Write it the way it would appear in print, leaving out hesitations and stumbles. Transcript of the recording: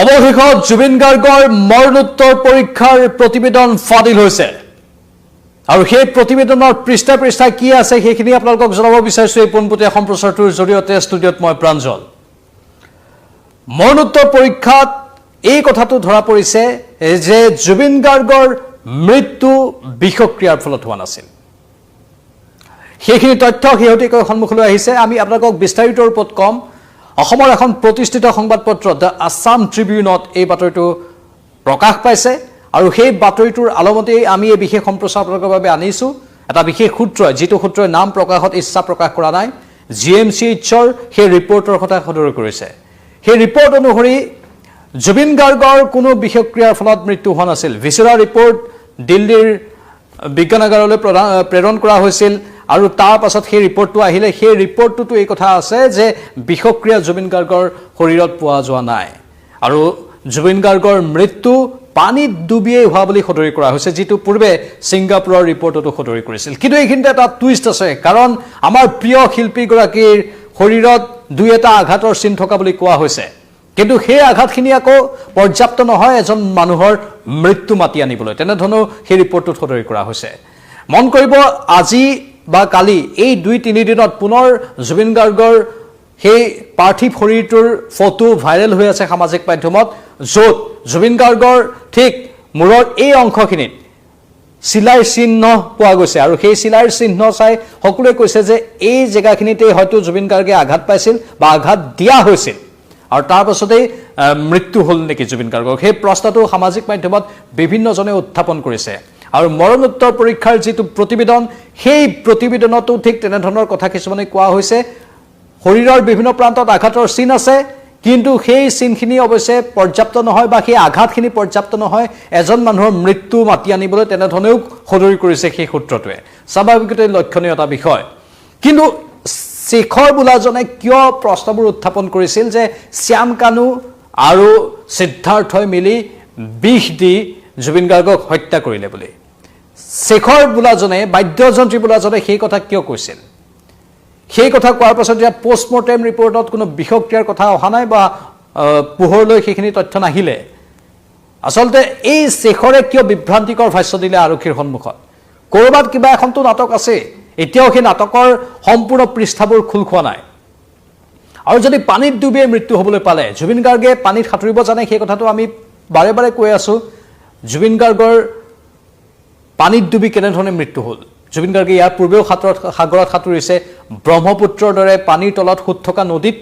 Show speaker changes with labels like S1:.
S1: অৱশেষত জুবিন গাৰ্গৰ মৰণোত্তৰ পৰীক্ষাৰ প্ৰতিবেদন ফাদিল হৈছে আৰু সেই প্ৰতিবেদনৰ পৃষ্ঠা পৃষ্ঠা কি আছে সেইখিনি আপোনালোকক জনাব বিচাৰিছো এই পোনপটীয়া সম্প্ৰচাৰটোৰ জৰিয়তে ষ্টুডিঅ'ত মই প্ৰাঞ্জল মৰণোত্তৰ পৰীক্ষাত এই কথাটো ধৰা পৰিছে যে জুবিন গাৰ্গৰ মৃত্যু বিষক্ৰিয়াৰ ফলত হোৱা নাছিল সেইখিনি তথ্য শেহতীয়াকৈ সন্মুখলৈ আহিছে আমি আপোনালোকক বিস্তাৰিত ৰূপত কম অসমৰ এখন প্ৰতিষ্ঠিত সংবাদপত্ৰ দ্য আছাম ট্ৰিবিউনত এই বাতৰিটো প্ৰকাশ পাইছে আৰু সেই বাতৰিটোৰ আলমতে আমি এই বিশেষ সম্প্ৰচাৰ আপোনালোকৰ বাবে আনিছো এটা বিশেষ সূত্ৰ যেটো সূত্ৰই নাম প্ৰকাশত ইচ্ছা প্ৰকাশ কৰা নাই জিএমচিএইচৰ সেই ৰিপৰ্টৰ কথা সদৰি কৰিছে সেই ৰিপৰ্ট অনুসৰি জুবিন গাৰ্গৰ কোনো বিষক্ৰিয়াৰ ফলত মৃত্যু হোৱা নাছিল ভিছৰা ৰিপৰ্ট দিল্লীৰ বিজ্ঞানাগাৰলৈ প্ৰেৰণ কৰা হৈছিল আৰু তাৰ পাছত সেই ৰিপৰ্টটো আহিলে সেই ৰিপৰ্টটো এই কথা আছে যে বিষক্ৰিয়া জুবিন গাৰ্গৰ শৰীৰত পোৱা যোৱা নাই আৰু জুবিন গাৰ্গৰ মৃত্যু পানীত ডুবিয়ে হোৱা বুলি সদৰি কৰা হৈছে যেটো পূৰ্বে সিংগাপুৰৰ ৰিপৰ্টটো সদৰি কৰিছিল কিন্তু এইখিনিতে এটা টুইষ্ট আছে কাৰণ আমাৰ প্ৰিয় শিল্পী গৰাকীৰ শৰীৰত দুই এটা আঘাতৰ চিন থকা বুলি কোৱা হৈছে কিন্তু সেই আঘাতখিনি আকৌ পৰ্যাপ্ত নহয় এজন মানুহৰ মৃত্যু মাতি আনিবলৈ তেনে ধৰণৰ সেই ৰিপৰ্টটো সদৰি কৰা হৈছে মন কৰিব আজি বা কালি এই 2-3 দিনত পুনৰ জুবিন গাৰ্গৰ সেই পাৰ্থিৱ শৰীৰটোৰ ফটো ভাইৰেল হৈ আছে সামাজিক মাধ্যমত য'ত জুবিন গাৰ্গৰ ঠিক মূৰৰ এই অংশখিনিত চিলাইৰ চিহ্ন পোৱা গৈছে আৰু সেই চিলাইৰ চিহ্ন চাই সকলোৱে কৈছে যে এই জেগাখিনিতে হয়তো জুবিন গাৰ্গে আঘাত পাইছিল বা আঘাত দিয়া হৈছিল আৰু তাৰ পাছতেই মৃত্যু হ'ল নেকি জুবিন গাৰ্গৰ সেই প্ৰশ্নটো সামাজিক মাধ্যমত বিভিন্নজনে উত্থাপন কৰিছে আৰু মৰণোত্তৰ পৰীক্ষাৰ যেটো প্ৰতিবেদন সেই প্ৰতিবেদনতো ঠিক তেনে ধৰণৰ কথা কিছুমানে কোৱা হৈছে শৰীৰৰ বিভিন্ন প্ৰান্তত আঘাতৰ চিন আছে কিন্তু সেই চিনখিনি অৱশ্যে পৰ্যাপ্ত নহয় বা সেই আঘাতখিনি পৰ্যাপ্ত নহয় এজন মানুহৰ মৃত্যু মাতি আনিবলৈ তেনে ধৰণেও সদৰি কৰিছে সেই সূত্ৰটোৱে স্বাভাৱিকতে লক্ষণীয় এটা বিষয় কিন্তু শেখৰ বুলাজনে কিয় প্ৰশ্নবোৰ উত্থাপন কৰিছিল যে শ্যাম কানু আৰু সিদ্ধাৰ্থই মিলি বিষ দি জুবিন গাৰ্গক হত্যা কৰিলে বুলি শেখৰ বুলাজনে বাদ্যযন্ত্ৰী বুলাজনে সেই কথা কিয় কৈছিল সেই কথা কোৱাৰ পাছত যে পোষ্টমৰ্টেম ৰিপৰ্টত কোনো বিষক্ৰিয়াৰ কথা অহা নাই বা পোহৰলৈ সেইখিনি তথ্য নাহিলে আসলতে এই শেখৰে কিয় বিভ্ৰান্তিকৰ ভাষ্য দিলে আৰক্ষীৰ সন্মুখত কৰবাত কিবা এখনটো নাটক আছে এতিয়াও সেই নাটকৰ সম্পূৰ্ণ পৃষ্ঠাবোৰ খোল খোৱা নাই আৰু যদি পানীত ডুবিয়ে মৃত্যু হ'বলৈ পালে জুবিন গাৰ্গে পানীত সাঁতুৰিব জানে সেই কথাটো আমি বাৰে বাৰে কৈ আছো জুবিন গাৰ্গৰ পানীত ডুবি কেনে ধৰণে মৃত্যু হ'ল জুবিন গাৰ্গে ইয়াৰ পূৰ্বেও সাগৰত সাঁতুৰিছে ব্ৰহ্মপুত্ৰৰ দৰে পানীৰ তলত সুত থকা নদীত